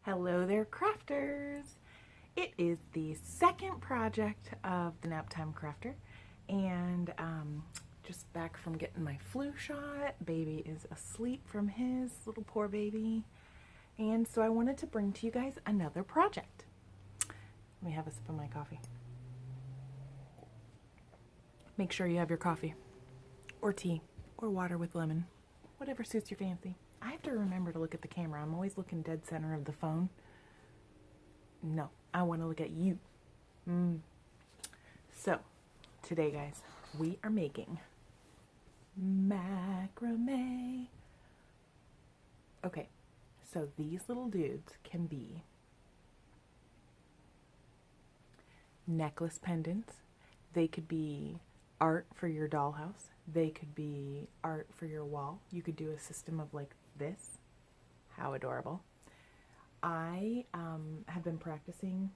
Hello there, crafters! It is the second project of the Naptime Crafter, and just back from getting my flu shot. Baby is asleep from his, little poor baby, and so I wanted to bring to you guys another project. Let me have a sip of my coffee. Make sure you have your coffee, or tea, or water with lemon, whatever suits your fancy. I have to remember to look at the camera. I'm always looking dead center of the phone. No, I want to look at you. So, today, guys, we are making macrame. Okay, so these little dudes can be necklace pendants. They could be art for your dollhouse. They could be art for your wall. You could do a system of like this. How adorable. I have been practicing,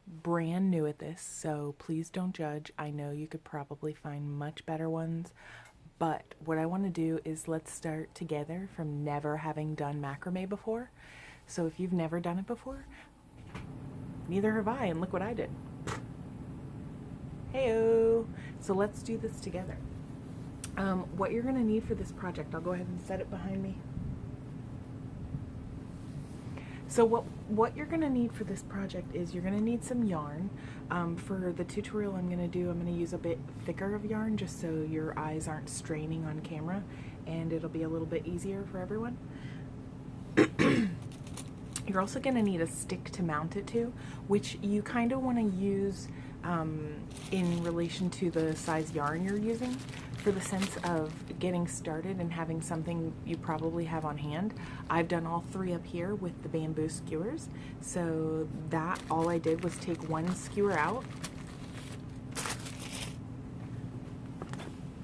brand new at this, so please don't judge. I know you could probably find much better ones, but what I want to do is let's start together from never having done macrame before. So if you've never done it before, neither have I, and look what I did. Heyo! So let's do this together. What you're going to need for this project, I'll go ahead and set it behind me. So what you're going to need for this project is you're going to need some yarn. For the tutorial I'm going to use a bit thicker of yarn just so your eyes aren't straining on camera, and it'll be a little bit easier for everyone. You're also going to need a stick to mount it to, which you kind of want to use in relation to the size yarn you're using, for the sense of getting started and having something you probably have on hand. I've done all three up here with the bamboo skewers, so that all I did was take one skewer out,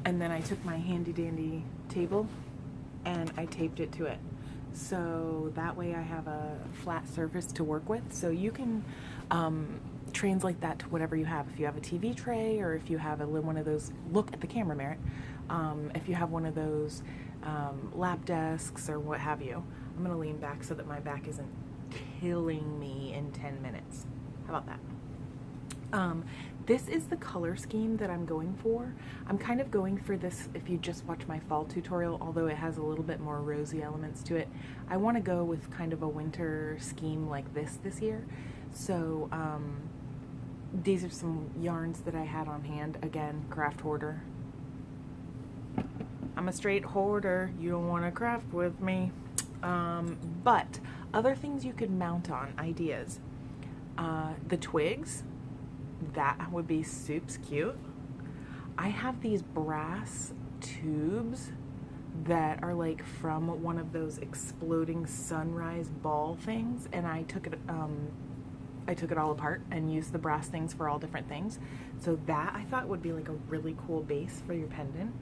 and then I took my handy dandy table and I taped it to it, so that way I have a flat surface to work with. So you can translate that to whatever you have. If you have a TV tray, or if you have one of those, look at the camera, Merritt, if you have one of those lap desks or what have you. I'm gonna lean back so that my back isn't killing me in 10 minutes. How about that? This is the color scheme that I'm going for. I'm kind of going for this, if you just watch my fall tutorial, although it has a little bit more rosy elements to it. I want to go with kind of a winter scheme like this year. So these are some yarns that I had on hand. Again, craft hoarder. I'm a straight hoarder. You don't want to craft with me. But other things you could mount on, ideas. The twigs, that would be soups cute. I have these brass tubes that are like from one of those exploding sunrise ball things, and I took it all apart and used the brass things for all different things. So that I thought would be like a really cool base for your pendant,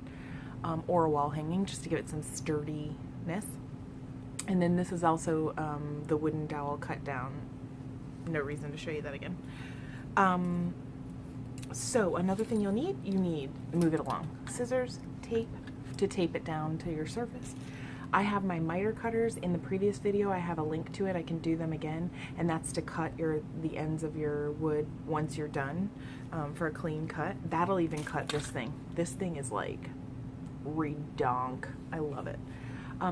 or a wall hanging, just to give it some sturdiness. And then this is also the wooden dowel cut down. No reason to show you that again. So another thing you need, move it along, scissors, tape to tape it down to your surface. I have my miter cutters. In the previous video, I have a link to it. I can do them again, and that's to cut the ends of your wood once you're done, for a clean cut. That'll even cut this thing. This thing is like redonk. I love it.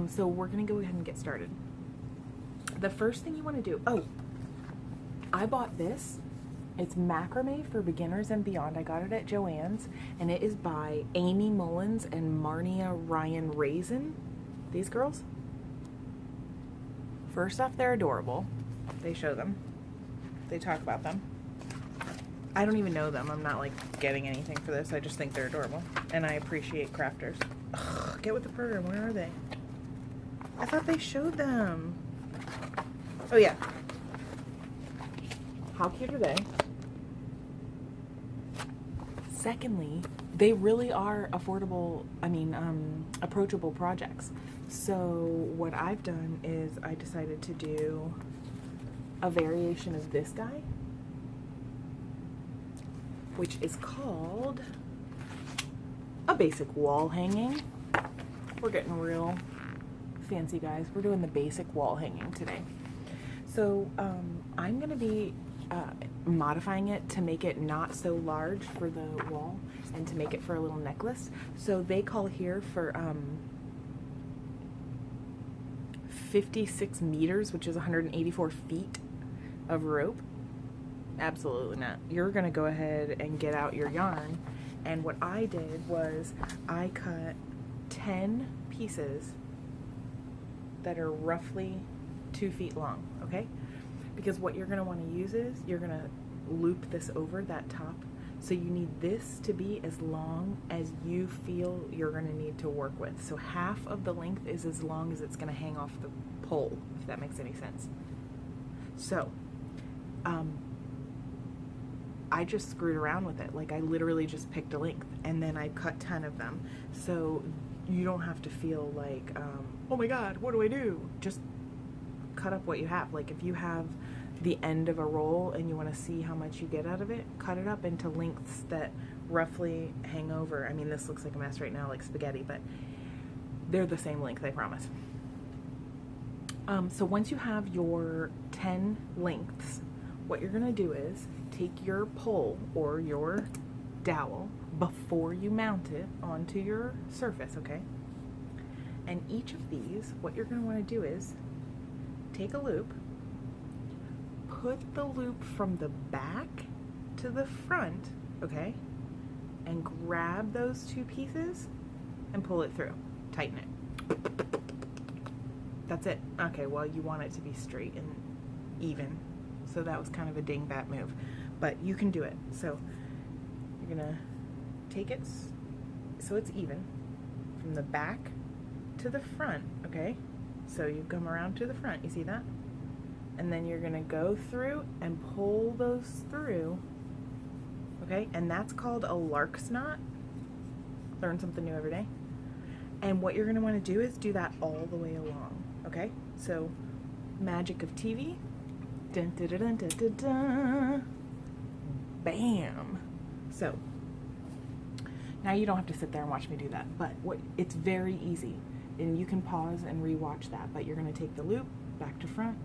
So we're gonna go ahead and get started. The first thing you want to do, I bought this. It's Macrame for Beginners and Beyond. I got it at Joann's, and it is by Amy Mullins and Marnia Ryan-Raison. These girls, first off, they're adorable. They show them. They talk about them. I don't even know them. I'm not like getting anything for this. I just think they're adorable, and I appreciate crafters. Ugh, get with the program. Where are they? I thought they showed them. Oh yeah. How cute are they? Secondly, they really are affordable, approachable projects. So what I've done is I decided to do a variation of this guy, which is called a basic wall hanging. We're getting real fancy, guys. We're doing the basic wall hanging today. So I'm going to be modifying it to make it not so large for the wall and to make it for a little necklace. So they call here for 56 meters, which is 184 feet of rope. Absolutely not. You're going to go ahead and get out your yarn. And what I did was I cut 10 pieces that are roughly 2 feet long, okay? Because what you're going to want to use is you're going to loop this over that top. So you need this to be as long as you feel you're going to need to work with. So half of the length is as long as it's going to hang off the pole, if that makes any sense. So, I just screwed around with it. Like I literally just picked a length and then I cut 10 of them. So you don't have to feel like, oh my God, what do I do? Just cut up what you have. Like if you have the end of a roll and you want to see how much you get out of it, cut it up into lengths that roughly hang over. I mean, this looks like a mess right now, like spaghetti, but they're the same length, I promise. So once you have your 10 lengths, what you're going to do is take your pole or your dowel before you mount it onto your surface, okay? And each of these, what you're going to want to do is take a loop, put the loop from the back to the front, okay? And grab those 2 pieces and pull it through. Tighten it. That's it. Okay, well, you want it to be straight and even. So that was kind of a dingbat move, but you can do it. So you're gonna take it so it's even from the back to the front, okay? So you come around to the front, you see that? And then you're gonna go through and pull those through, okay? And that's called a lark's knot. Learn something new every day. And what you're gonna wanna do is do that all the way along, okay? So magic of TV. Dun, dun, dun, dun, dun, dun, dun. Bam. So now you don't have to sit there and watch me do that, but it's very easy, and you can pause and rewatch that. But you're going to take the loop back to front,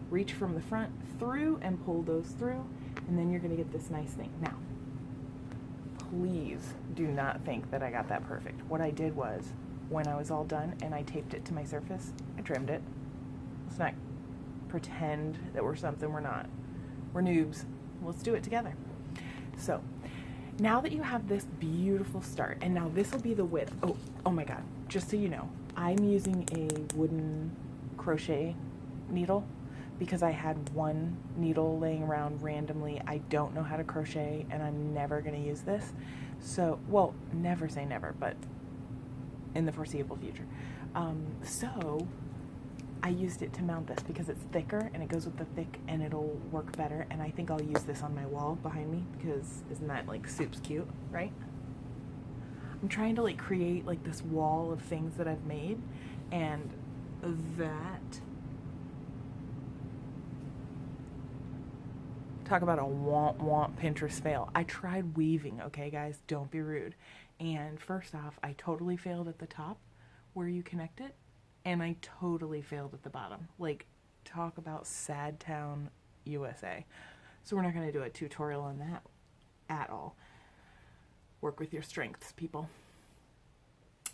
reach from the front through and pull those through, and then you're going to get this nice thing. Now please do not think that I got that perfect. What I did was, when I was all done and I taped it to my surface, I trimmed it. Let's not pretend that we're something we're not. We're noobs. Let's do it together. So now that you have this beautiful start, and now this will be the width. Oh my God, just so you know, I'm using a wooden crochet needle because I had one needle laying around randomly. I don't know how to crochet and I'm never going to use this. So, well, never say never, but in the foreseeable future. So I used it to mount this because it's thicker and it goes with the thick and it'll work better. And I think I'll use this on my wall behind me because isn't that like soup's cute, right? I'm trying to like create like this wall of things that I've made, and that, talk about a want Pinterest fail. I tried weaving, okay guys, don't be rude. And first off, I totally failed at the top where you connect it. And I totally failed at the bottom. Like, talk about Sad Town, USA. So we're not going to do a tutorial on that at all. Work with your strengths, people.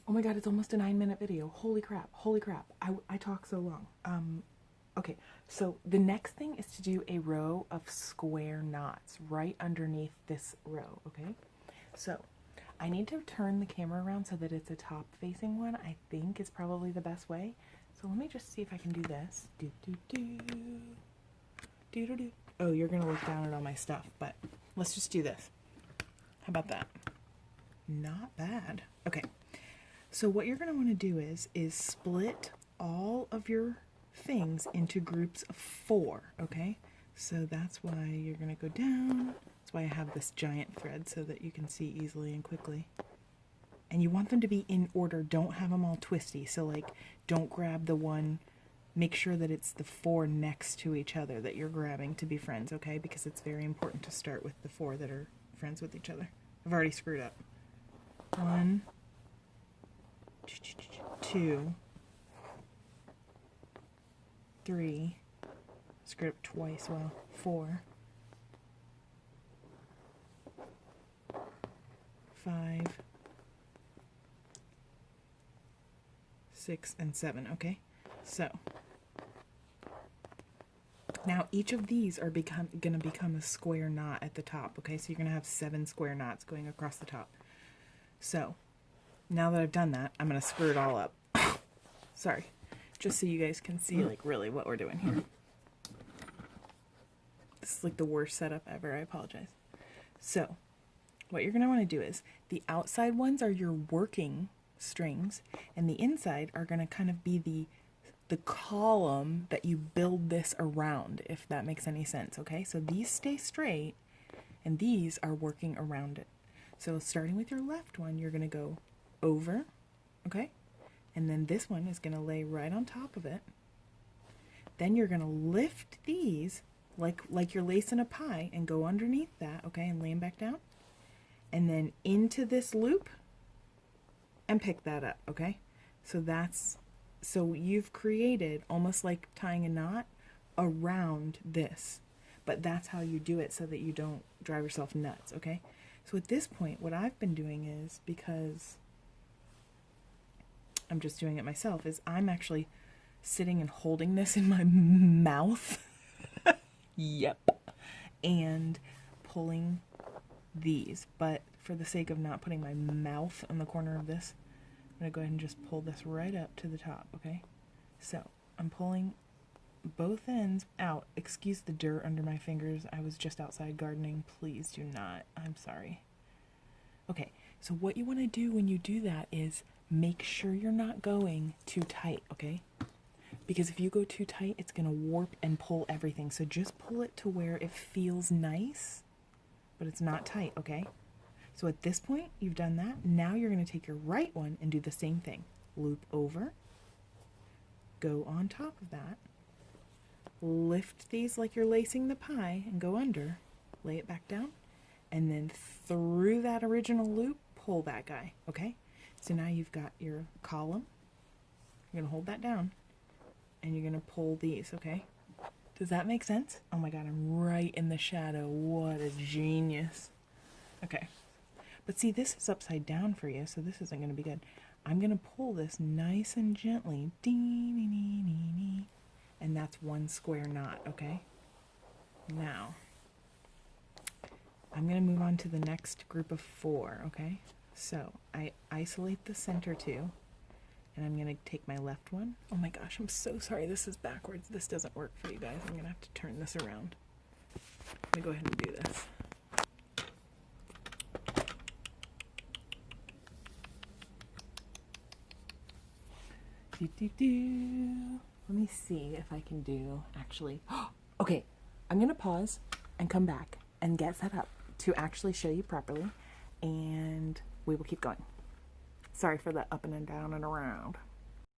Oh my God, it's almost a 9-minute video. Holy crap, holy crap. I talk so long. Okay, so the next thing is to do a row of square knots right underneath this row, okay? So I need to turn the camera around so that it's a top facing one. I think is probably the best way. So let me just see if I can do this. Do, do, do. Do, do, do. Oh, you're gonna look down at all my stuff, but let's just do this. How about that? Not bad. Okay. So what you're gonna wanna do is split all of your things into groups of 4, okay? So that's why you're gonna go down. That's why I have this giant thread so that you can see easily and quickly. And you want them to be in order. Don't have them all twisty. So like, don't grab the one, make sure that it's the 4 next to each other that you're grabbing to be friends, okay? Because it's very important to start with the 4 that are friends with each other. I've already screwed up. 1, 2, 3, screw it up twice, well, 4, 5, 6, and 7, okay? So, now each of these are going to become a square knot at the top, okay? So you're going to have 7 square knots going across the top. So, now that I've done that, I'm going to screw it all up. Sorry, just so you guys can see, like, really what we're doing here. This is like the worst setup ever, I apologize. So, what you're going to want to do is, the outside ones are your working strings, and the inside are going to kind of be the column that you build this around, if that makes any sense, okay? So these stay straight, and these are working around it. So starting with your left one, you're going to go over, okay? And then this one is going to lay right on top of it. Then you're going to lift these like you're lacing a pie and go underneath that, okay, and lay them back down. And then into this loop and pick that up, okay? So you've created almost like tying a knot around this. But that's how you do it so that you don't drive yourself nuts, okay? So at this point, what I've been doing is, because I'm just doing it myself, is I'm actually sitting and holding this in my mouth. Yep. And pulling these. But for the sake of not putting my mouth on the corner of this, I'm going to go ahead and just pull this right up to the top, okay? So, I'm pulling both ends out. Excuse the dirt under my fingers. I was just outside gardening. Please do not. I'm sorry. Okay, so what you want to do when you do that is make sure you're not going too tight, okay? Because if you go too tight, it's going to warp and pull everything. So just pull it to where it feels nice, but it's not tight, okay? So at this point, you've done that. Now you're going to take your right one and do the same thing. Loop over, go on top of that, lift these like you're lacing the pie and go under, lay it back down, and then through that original loop, pull that guy, okay? So now you've got your column. You're going to hold that down, and you're going to pull these, okay? Does that make sense? Oh my God, I'm right in the shadow. What a genius. Okay. But see, this is upside down for you, so this isn't going to be good. I'm going to pull this nice and gently. And that's one square knot, okay? Now, I'm going to move on to the next group of 4, okay? So, I isolate the center 2, and I'm going to take my left one. Oh my gosh, I'm so sorry. This is backwards. This doesn't work for you guys. I'm going to have to turn this around. Let me go ahead and do this. Let me see if I can do, actually. Okay, I'm going to pause and come back and get set up to actually show you properly, and we will keep going. Sorry for the up and down and around.